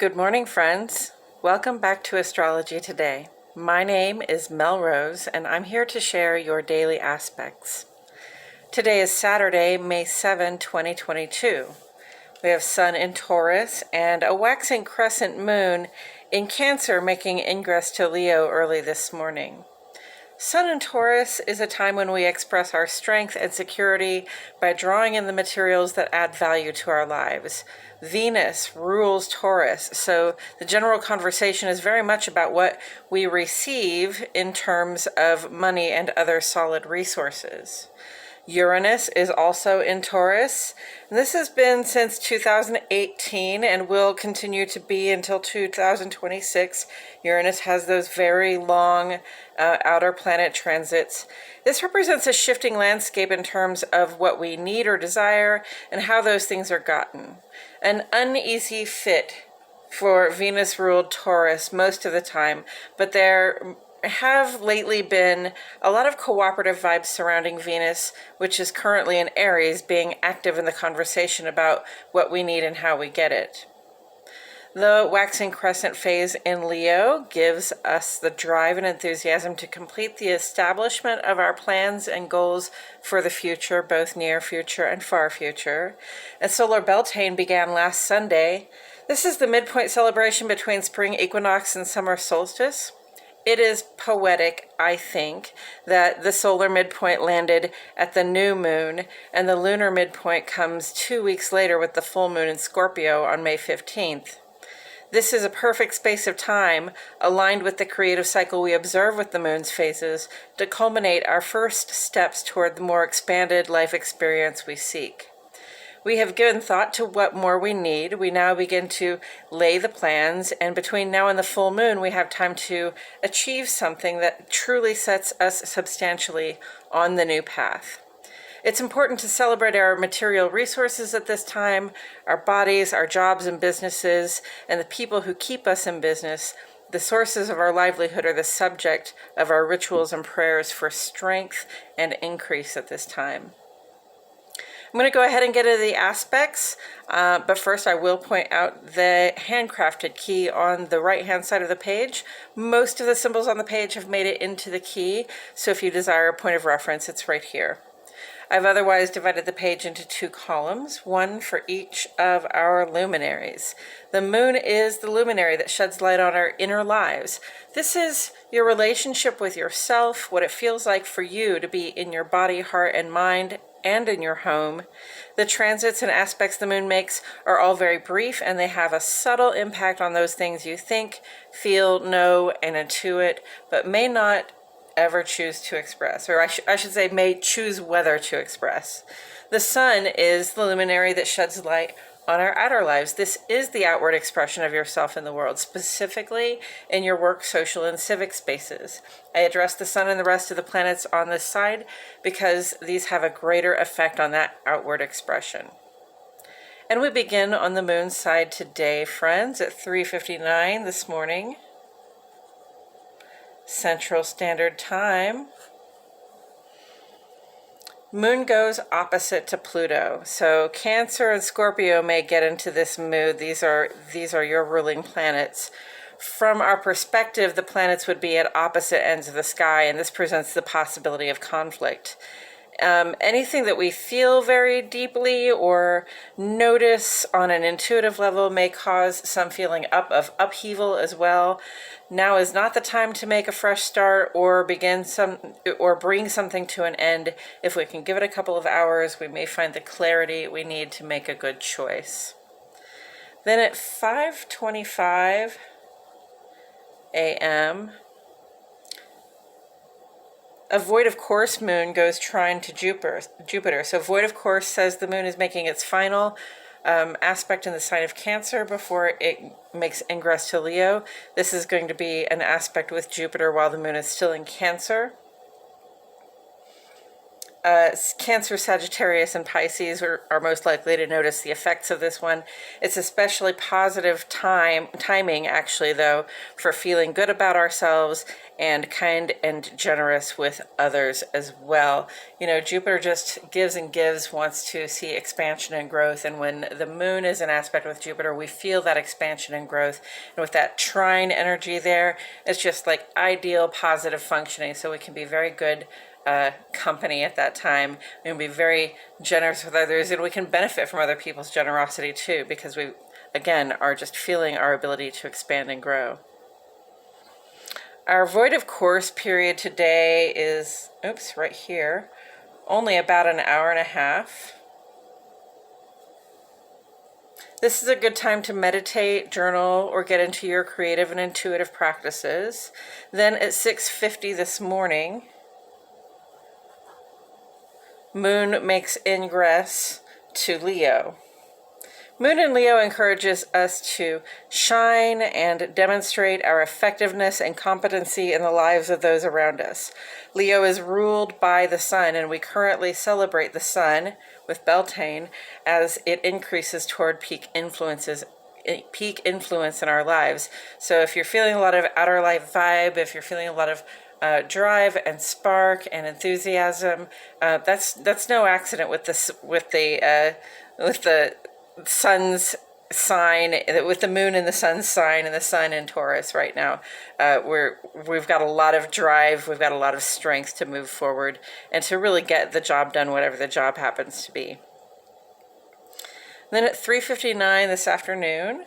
Good morning, friends. Welcome back to Astrology Today. My name is Melrose, and I'm here to share your daily aspects. Today is Saturday, May 7, 2022. We have Sun in Taurus and a waxing crescent moon in Cancer making ingress to Leo early this morning. Sun in Taurus is a time when we express our strength and security by drawing in the materials that add value to our lives. Venus rules Taurus, so the general conversation is very much about what we receive in terms of money and other solid resources. Uranus is also in Taurus, and this has been since 2018 and will continue to be until 2026. Uranus has those very long outer planet transits. This represents a shifting landscape in terms of what we need or desire and how those things are gotten. An uneasy fit for Venus-ruled Taurus most of the time, but there have lately been a lot of cooperative vibes surrounding Venus, which is currently in Aries, being active in the conversation about what we need and how we get it. The waxing crescent phase in Leo gives us the drive and enthusiasm to complete the establishment of our plans and goals for the future, both near future and far future. A solar Beltane began last Sunday. This is the midpoint celebration between spring equinox and summer solstice. It is poetic, I think, that the solar midpoint landed at the new moon, and the lunar midpoint comes 2 weeks later with the full moon in Scorpio on May 15th. This is a perfect space of time, aligned with the creative cycle we observe with the moon's phases, to culminate our first steps toward the more expanded life experience we seek. We have given thought to what more we need. We now begin to lay the plans, and between now and the full moon, we have time to achieve something that truly sets us substantially on the new path. It's important to celebrate our material resources at this time, our bodies, our jobs and businesses, and the people who keep us in business. The sources of our livelihood are the subject of our rituals and prayers for strength and increase at this time. I'm going to go ahead and get into the aspects, but first I will point out the handcrafted key on the right-hand side of the page. Most of the symbols on the page have made it into the key, so if you desire a point of reference, it's right here. I've otherwise divided the page into 2 columns, one for each of our luminaries. The moon is the luminary that sheds light on our inner lives. This is your relationship with yourself, what it feels like for you to be in your body, heart, and mind, and in your home. The transits and aspects the moon makes are all very brief, and they have a subtle impact on those things you think, feel, know, and intuit, but may not ever choose to express, or I should say may choose whether to express. The sun is the luminary that sheds light on our outer lives. This is the outward expression of yourself in the world, specifically in your work, social, and civic spaces. I address the sun and the rest of the planets on this side because these have a greater effect on that outward expression. And we begin on the moon side today, friends, at 3:59 this morning, Central Standard Time. Moon goes opposite to Pluto, so Cancer and Scorpio may get into this mood. These are your ruling planets. From our perspective, the planets would be at opposite ends of the sky, and this presents the possibility of conflict. Anything that we feel very deeply or notice on an intuitive level may cause some feeling of upheaval as well. Now is not the time to make a fresh start or bring something to an end. If we can give it a couple of hours, we may find the clarity we need to make a good choice. Then at 5:25 a.m., a void of course moon goes trine to Jupiter. So void of course says the moon is making its final aspect in the sign of Cancer before it makes ingress to Leo. This is going to be an aspect with Jupiter while the moon is still in Cancer. Cancer, Sagittarius, and Pisces are most likely to notice the effects of this one. It's especially positive timing, actually, though, for feeling good about ourselves and kind and generous with others as well. You know, Jupiter just gives and gives, wants to see expansion and growth. And when the moon is in aspect with Jupiter, we feel that expansion and growth. And with that trine energy there, it's just like ideal positive functioning. So we can be very good company at that time. We can be very generous with others, and we can benefit from other people's generosity too, because we, again, are just feeling our ability to expand and grow. Our void of course period today is, right here, only about an hour and a half. This is a good time to meditate, journal, or get into your creative and intuitive practices. Then at 6:50 this morning, Moon makes ingress to Leo. Moon in Leo encourages us to shine and demonstrate our effectiveness and competency in the lives of those around us. Leo is ruled by the sun, and we currently celebrate the sun with Beltane as it increases toward peak influence in our lives. So if you're feeling a lot of outer life vibe, if you're feeling a lot of drive and spark and enthusiasm, that's no accident with the sun's sign, with the moon in the sun's sign and the sun in Taurus right now. We've got a lot of drive, we've got a lot of strength to move forward and to really get the job done, whatever the job happens to be. Then at 3:59 this afternoon,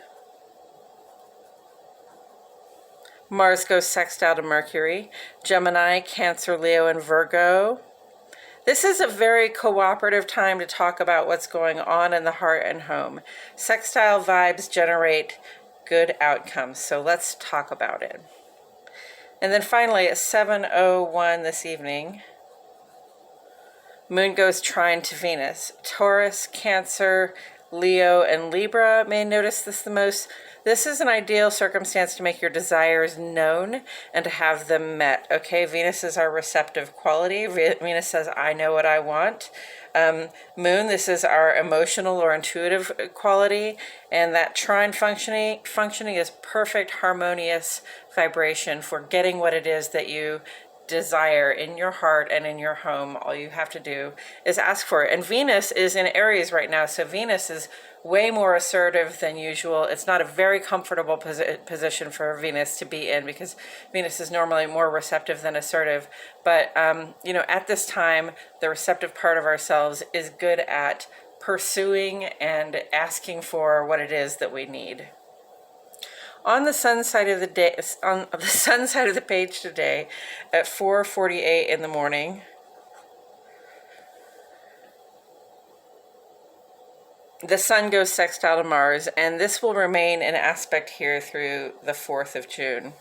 Mars goes sextile to Mercury, Gemini, Cancer, Leo, and Virgo. This is a very cooperative time to talk about what's going on in the heart and home. Sextile vibes generate good outcomes, so let's talk about it. And then finally at 7:01 this evening, Moon goes trine to Venus. Taurus, Cancer, Leo, and Libra may notice this the most. This is an ideal circumstance to make your desires known and to have them met. Okay, Venus is our receptive quality. Venus says, I know what I want. Moon, this is our emotional or intuitive quality. And that trine functioning is perfect, harmonious vibration for getting what it is that you desire in your heart and in your home. All you have to do is ask for it. And Venus is in Aries right now, so Venus is way more assertive than usual. It's not a very comfortable position for Venus to be in, because Venus is normally more receptive than assertive. But at this time, the receptive part of ourselves is good at pursuing and asking for what it is that we need. On the sun side of the day, on the sun side of the page today, at 4:48 in the morning, the sun goes sextile to Mars, and this will remain in aspect here through the 4th of June.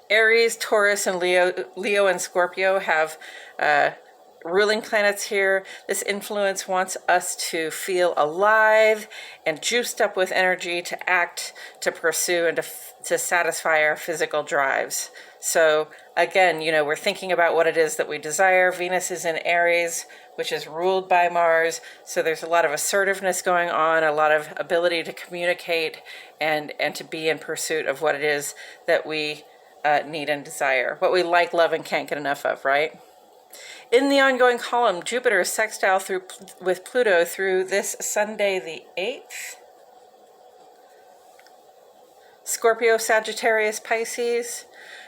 Aries, Taurus, and Leo and Scorpio have ruling planets here. This influence wants us to feel alive and juiced up with energy to act, to pursue, and to satisfy our physical drives. So again, we're thinking about what it is that we desire. Venus is in Aries, which is ruled by Mars. So there's a lot of assertiveness going on, a lot of ability to communicate and to be in pursuit of what it is that we need and desire, what we like, love, and can't get enough of, right? In the ongoing column, Jupiter is sextile with Pluto through this Sunday the 8th. Scorpio, Sagittarius, Pisces.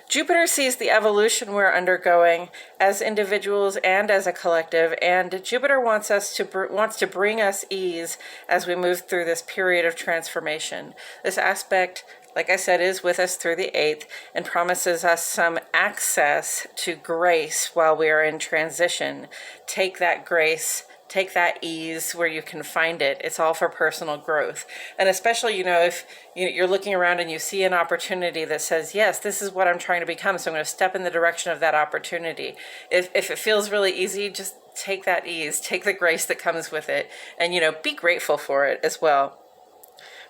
Jupiter sees the evolution we're undergoing as individuals and as a collective, and Jupiter wants to bring us ease as we move through this period of transformation. This aspect, like I said, is with us through the 8th and promises us some access to grace while we are in transition. Take that grace, take that ease where you can find it. It's all for personal growth. And especially, if you're looking around and you see an opportunity that says, yes, this is what I'm trying to become, so I'm going to step in the direction of that opportunity. If it feels really easy, just take that ease, take the grace that comes with it, and, be grateful for it as well.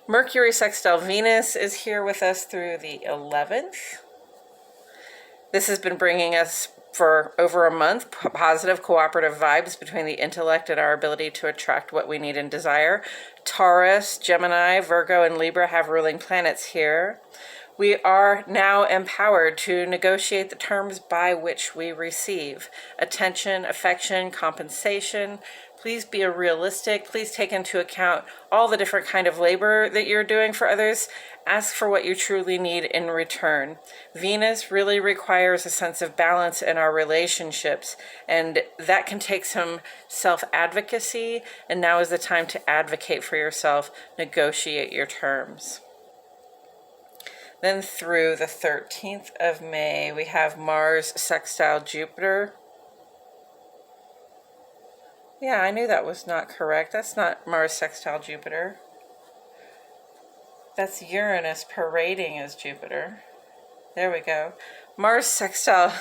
Mercury sextile Venus is here with us through the 11th. This has been bringing us for over a month, positive cooperative vibes between the intellect and our ability to attract what we need and desire. Taurus, Gemini, Virgo, and Libra have ruling planets here. We are now empowered to negotiate the terms by which we receive attention, affection, compensation. Please be realistic. Please take into account all the different kind of labor that you're doing for others. Ask for what you truly need in return. Venus really requires a sense of balance in our relationships, and that can take some self-advocacy, and now is the time to advocate for yourself, negotiate your terms. Then through the 13th of May, we have Mars sextile Jupiter. Yeah, I knew that was not correct. That's not Mars sextile Jupiter. That's Uranus parading as Jupiter. There we go. Mars sextile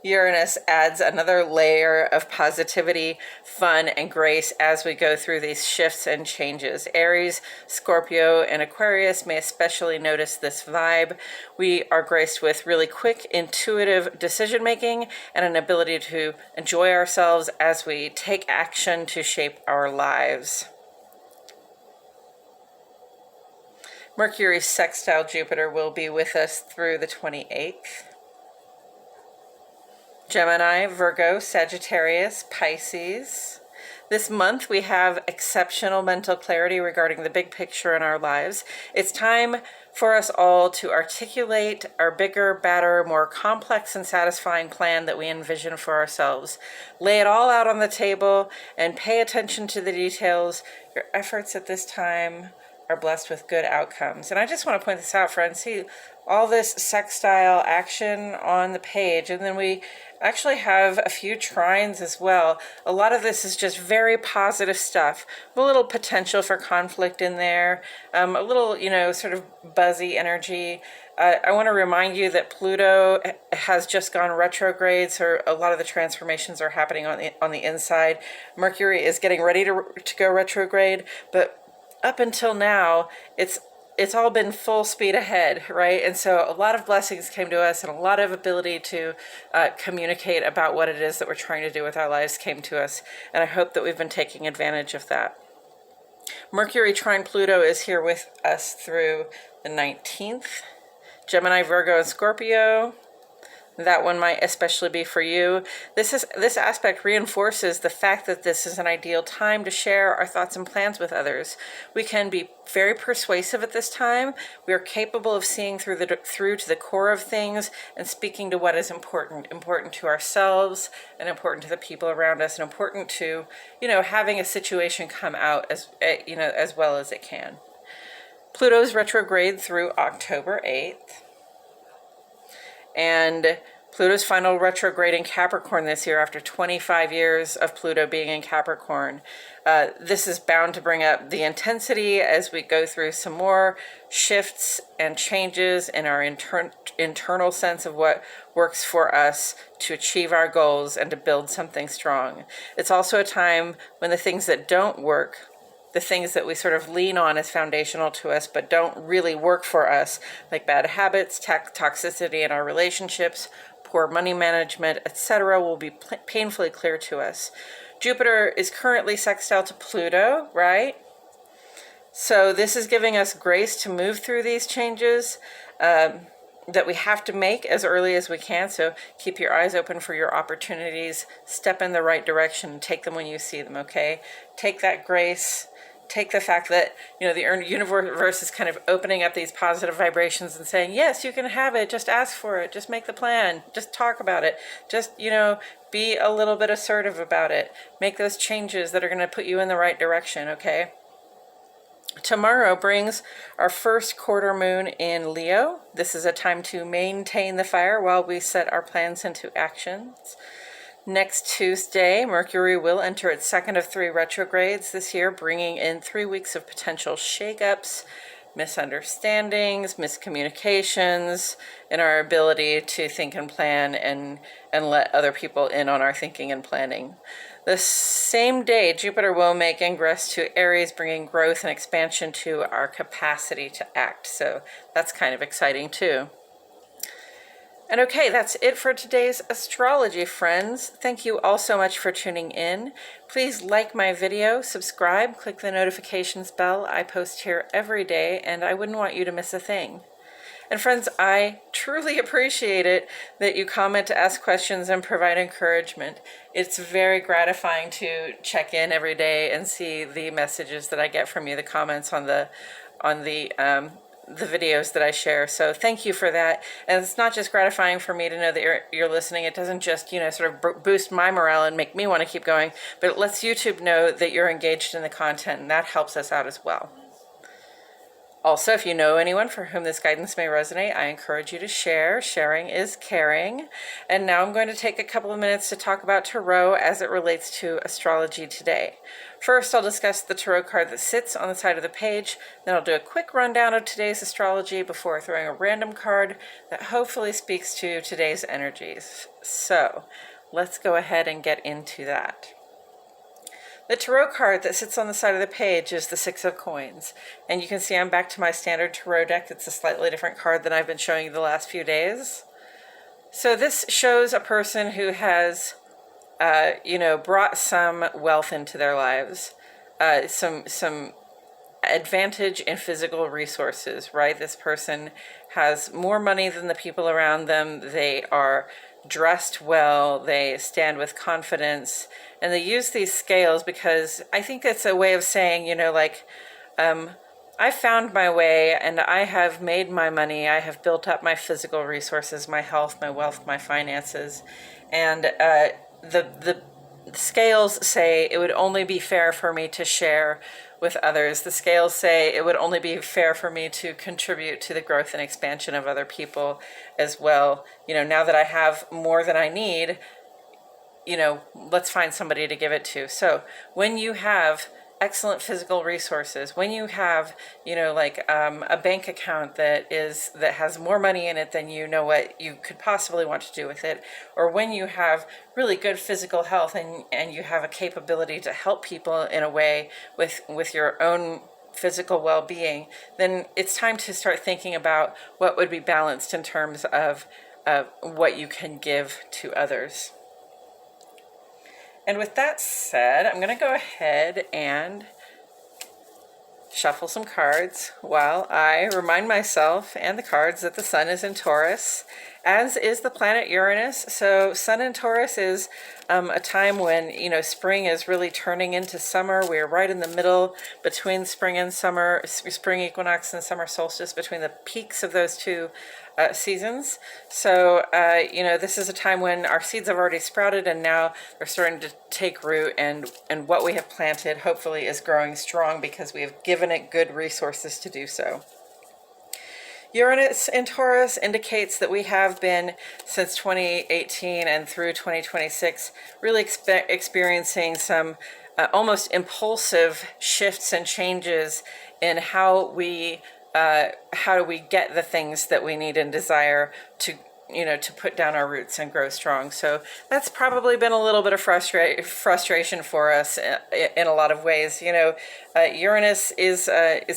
Uranus adds another layer of positivity, fun, and grace as we go through these shifts and changes. Aries, Scorpio, and Aquarius may especially notice this vibe. We are graced with really quick, intuitive decision making and an ability to enjoy ourselves as we take action to shape our lives. Mercury sextile Jupiter will be with us through the 28th. Gemini, Virgo, Sagittarius, Pisces. This month we have exceptional mental clarity regarding the big picture in our lives. It's time for us all to articulate our bigger, badder, more complex and satisfying plan that we envision for ourselves. Lay it all out on the table and pay attention to the details. Your efforts at this time are blessed with good outcomes. And I just want to point this out, friends. See all this sextile action on the page, and then we actually have a few trines as well. A lot of this is just very positive stuff. A little potential for conflict in there, a little, sort of buzzy energy. I want to remind you that Pluto has just gone retrograde, so a lot of the transformations are happening on the inside. Mercury is getting ready to go retrograde, but up until now, it's all been full speed ahead, right? And so a lot of blessings came to us, and a lot of ability to communicate about what it is that we're trying to do with our lives came to us. And I hope that we've been taking advantage of that. Mercury trine Pluto is here with us through the 19th. Gemini, Virgo, and Scorpio. That one might especially be for you. This aspect reinforces the fact that this is an ideal time to share our thoughts and plans with others. We can be very persuasive at this time. We are capable of seeing through to the core of things and speaking to what is important to ourselves and important to the people around us, and important to, having a situation come out as well as it can. Pluto's retrograde through October 8th. And Pluto's final retrograde in Capricorn this year after 25 years of Pluto being in Capricorn. This is bound to bring up the intensity as we go through some more shifts and changes in our internal sense of what works for us to achieve our goals and to build something strong. It's also a time when the things that don't work, the things that we sort of lean on as foundational to us but don't really work for us, like bad habits, toxicity in our relationships, poor money management, etc., will be painfully clear to us. Jupiter is currently sextile to Pluto, right? So this is giving us grace to move through these changes that we have to make as early as we can. So keep your eyes open for your opportunities, step in the right direction, and take them when you see them, okay? Take that grace. Take the fact that, the universe is kind of opening up these positive vibrations and saying, yes, you can have it. Just ask for it. Just make the plan. Just talk about it. Just, be a little bit assertive about it. Make those changes that are going to put you in the right direction, okay? Tomorrow brings our first quarter moon in Leo. This is a time to maintain the fire while we set our plans into actions. Next Tuesday, Mercury will enter its second of 3 retrogrades this year, bringing in 3 weeks of potential shakeups, misunderstandings, miscommunications, in our ability to think and plan and let other people in on our thinking and planning. The same day, Jupiter will make ingress to Aries, bringing growth and expansion to our capacity to act. So that's kind of exciting too. And okay, that's it for today's astrology, friends. Thank you all so much for tuning in. Please like my video, subscribe, click the notifications bell. I post here every day, and I wouldn't want you to miss a thing. And friends, I truly appreciate it that you comment to ask questions and provide encouragement. It's very gratifying to check in every day and see the messages that I get from you, the comments on the videos that I share. So thank you for that. And it's not just gratifying for me to know that you're listening. It doesn't just, sort of boost my morale and make me want to keep going, but it lets YouTube know that you're engaged in the content, and that helps us out as well. Also, if you know anyone for whom this guidance may resonate, I encourage you to share. Sharing is caring. And now I'm going to take a couple of minutes to talk about Tarot as it relates to astrology today. First, I'll discuss the Tarot card that sits on the side of the page. Then I'll do a quick rundown of today's astrology before throwing a random card that hopefully speaks to today's energies. So, let's go ahead and get into that. The Tarot card that sits on the side of the page is the Six of Coins. And you can see I'm back to my standard Tarot deck. It's a slightly different card than I've been showing you the last few days. So this shows a person who has, brought some wealth into their lives, some advantage in physical resources, right? This person has more money than the people around them. They are dressed well, they stand with confidence, and they use these scales because I think it's a way of saying, I found my way and I have made my money. I have built up my physical resources, my health, my wealth, my finances. And the scales say it would only be fair for me to share with others. The scales say it would only be fair for me to contribute to the growth and expansion of other people as well. Now that I have more than I need, let's find somebody to give it to. So when you have excellent physical resources, when you have, a bank account that has more money in it than you know what you could possibly want to do with it, or when you have really good physical health and you have a capability to help people in a way with your own physical well-being, then it's time to start thinking about what would be balanced in terms of what you can give to others. And with that said, I'm going to go ahead and shuffle some cards while I remind myself and the cards that the sun is in Taurus, as is the planet Uranus. So sun in Taurus is a time when, spring is really turning into summer. We're right in the middle between spring and summer, spring equinox and summer solstice, between the peaks of those two seasons. So, this is a time when our seeds have already sprouted and now they're starting to take root, and what we have planted hopefully is growing strong because we have given it good resources to do so. Uranus in Taurus indicates that we have been, since 2018 and through 2026, really experiencing some almost impulsive shifts and changes in how do we get the things that we need and desire to put down our roots and grow strong. So that's probably been a little bit of frustration for us in a lot of ways. Uranus is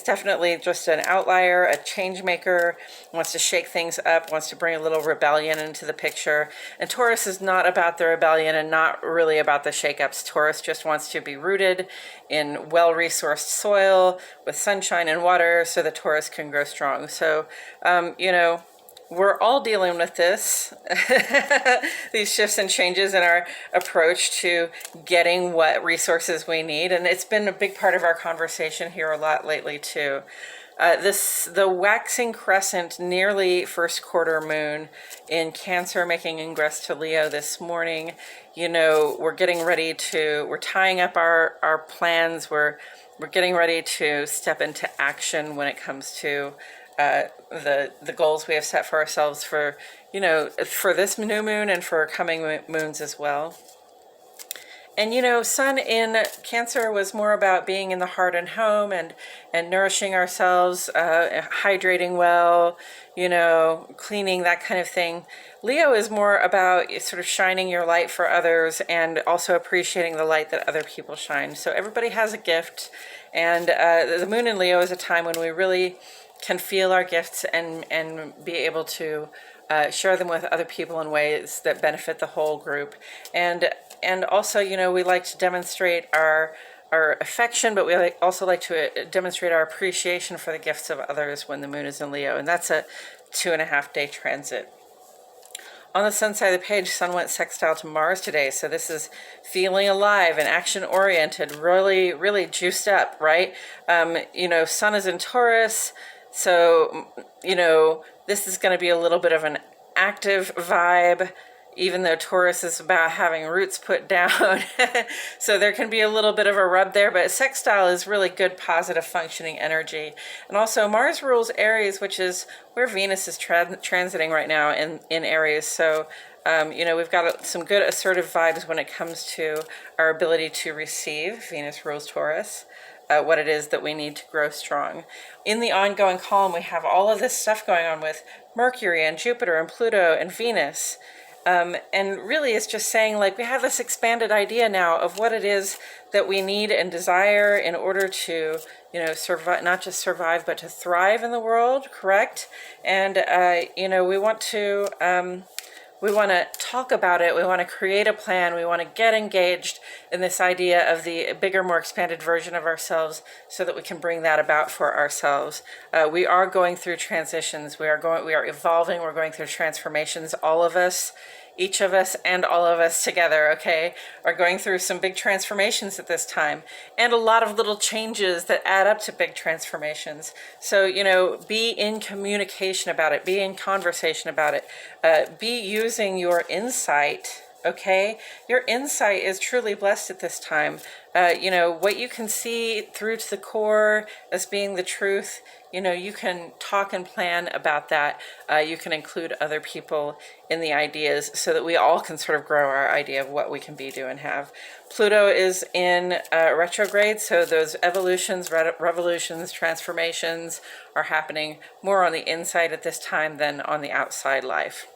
definitely just an outlier, a change maker, wants to shake things up, wants to bring a little rebellion into the picture. And Taurus is not about the rebellion and not really about the shakeups. Taurus just wants to be rooted in well-resourced soil with sunshine and water so that Taurus can grow strong. So, we're all dealing with this, these shifts and changes in our approach to getting what resources we need. And it's been a big part of our conversation here a lot lately too. The waxing crescent, nearly first quarter moon in Cancer, making ingress to Leo this morning. We're getting ready we're tying up our plans. We're getting ready to step into action when it comes to the goals we have set for ourselves for this new moon and for coming moons as well. And sun in Cancer was more about being in the heart and home and nourishing ourselves, hydrating well, cleaning, that kind of thing. Leo is more about sort of shining your light for others and also appreciating the light that other people shine. So everybody has a gift, and the moon in Leo is a time when we really can feel our gifts and be able to share them with other people in ways that benefit the whole group. And also, we like to demonstrate our affection, but we also like to demonstrate our appreciation for the gifts of others when the moon is in Leo, and that's a 2.5-day transit. On the sun side of the page, Sun went sextile to Mars today, so this is feeling alive and action-oriented, really, really juiced up, right? Sun is in Taurus, so, this is going to be a little bit of an active vibe, even though Taurus is about having roots put down. So there can be a little bit of a rub there, but sextile is really good, positive, functioning energy. And also Mars rules Aries, which is where Venus is transiting right now in Aries. So, we've got some good assertive vibes when it comes to our ability to receive. Venus rules Taurus. What it is that we need to grow strong. In the ongoing column, we have all of this stuff going on with Mercury and Jupiter and Pluto and Venus. And really it's just saying, like, we have this expanded idea now of what it is that we need and desire in order to, survive, not just survive, but to thrive in the world, correct? And, we want to talk about it. We want to create a plan. We want to get engaged in this idea of the bigger, more expanded version of ourselves so that we can bring that about for ourselves. We are going through transitions. We are evolving. We're going through transformations. All of us, each of us and all of us together, okay, are going through some big transformations at this time, and a lot of little changes that add up to big transformations. So, be in communication about it, be in conversation about it, be using your insight, okay? Your insight is truly blessed at this time. What you can see through to the core as being the truth, you can talk and plan about that. You can include other people in the ideas so that we all can sort of grow our idea of what we can be, do, and have. Pluto is in retrograde, so those evolutions, revolutions, transformations are happening more on the inside at this time than on the outside life.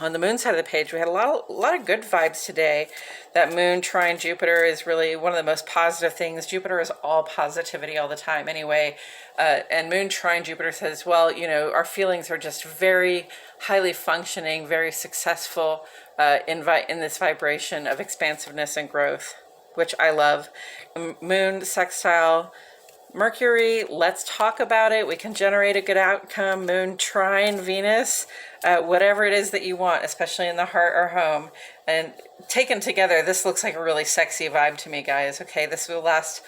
On the moon side of the page, we had a lot of good vibes today. That moon trine Jupiter is really one of the most positive things. Jupiter is all positivity all the time anyway. And moon trine Jupiter says, well, our feelings are just very highly functioning, very successful in this vibration of expansiveness and growth, which I love. Moon sextile Mercury, let's talk about it. We can generate a good outcome. Moon trine Venus, whatever it is that you want, especially in the heart or home. And taken together, this looks like a really sexy vibe to me, guys. Okay, this will last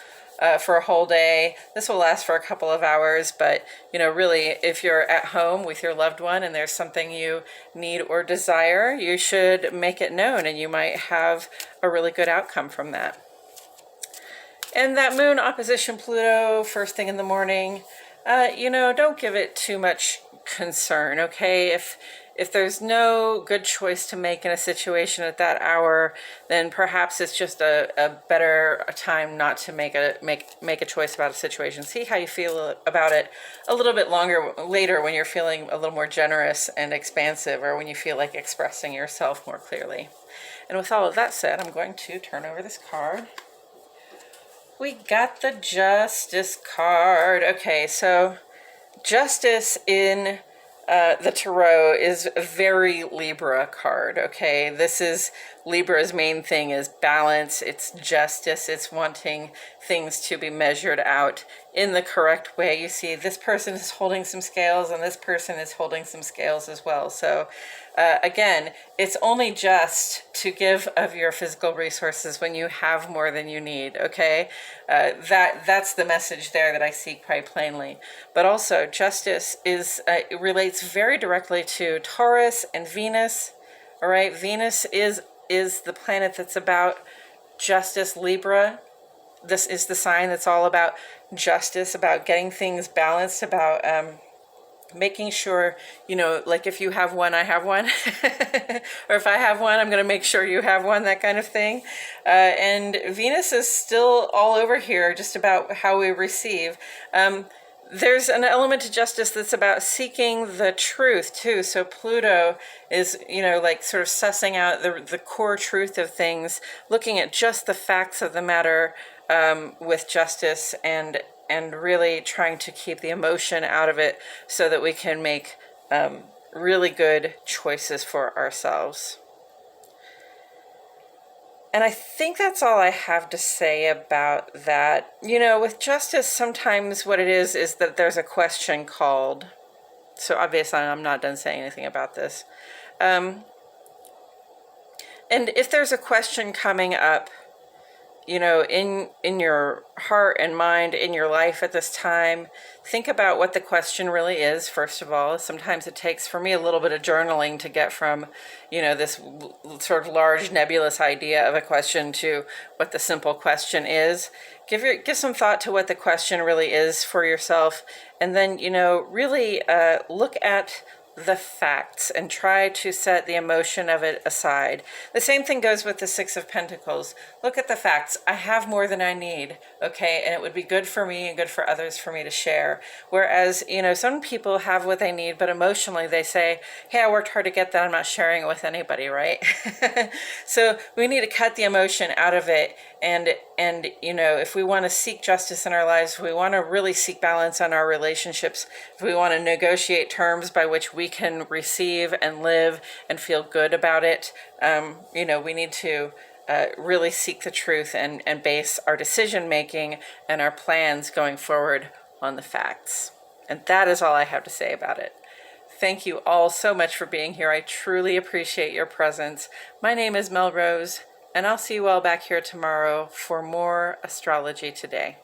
for a whole day. This will last for a couple of hours, but really, if you're at home with your loved one and there's something you need or desire, you should make it known, and you might have a really good outcome from that. And that moon opposition Pluto first thing in the morning, don't give it too much concern, okay? If there's no good choice to make in a situation at that hour, then perhaps it's just a better time not to make a choice about a situation. See how you feel about it a little bit later when you're feeling a little more generous and expansive, or when you feel like expressing yourself more clearly. And with all of that said, I'm going to turn over this card. We got the Justice card. Okay, so Justice in the Tarot is a very Libra card, okay? This is Libra's main thing is balance, it's justice, it's wanting things to be measured out in the correct way. You see, this person is holding some scales and this person is holding some scales as well. So again, it's only just to give of your physical resources when you have more than you need, okay? That's the message there that I see quite plainly. But also, justice it relates very directly to Taurus and Venus, all right? Venus is the planet that's about justice. Libra, this is the sign that's all about justice, about getting things balanced, about making sure, like if you have one, I have one. Or if I have one, I'm going to make sure you have one, that kind of thing. And Venus is still all over here, just about how we receive. There's an element to justice that's about seeking the truth too. So Pluto is, like sort of sussing out the core truth of things, looking at just the facts of the matter with justice, and really trying to keep the emotion out of it so that we can make really good choices for ourselves. And I think that's all I have to say about that. With justice, sometimes what it is that there's a question called. So obviously I'm not done saying anything about this. And if there's a question coming up, in your heart and mind, in your life at this time, think about what the question really is, first of all. Sometimes it takes, for me, a little bit of journaling to get from, this sort of large nebulous idea of a question to what the simple question is. Give some thought to what the question really is for yourself, and then, really look at the facts and try to set the emotion of it aside. The same thing goes with the Six of Pentacles. Look at the facts. I have more than I need, okay? And it would be good for me and good for others for me to share. Whereas, some people have what they need, but emotionally they say, hey, I worked hard to get that. I'm not sharing it with anybody, right? So we need to cut the emotion out of it. And if we want to seek justice in our lives, if we want to really seek balance on our relationships, if we want to negotiate terms by which we can receive and live and feel good about it, we need to really seek the truth and base our decision making and our plans going forward on the facts. And that is all I have to say about it. Thank you all so much for being here. I truly appreciate your presence. My name is Mel Rose, and I'll see you all back here tomorrow for more Astrology Today.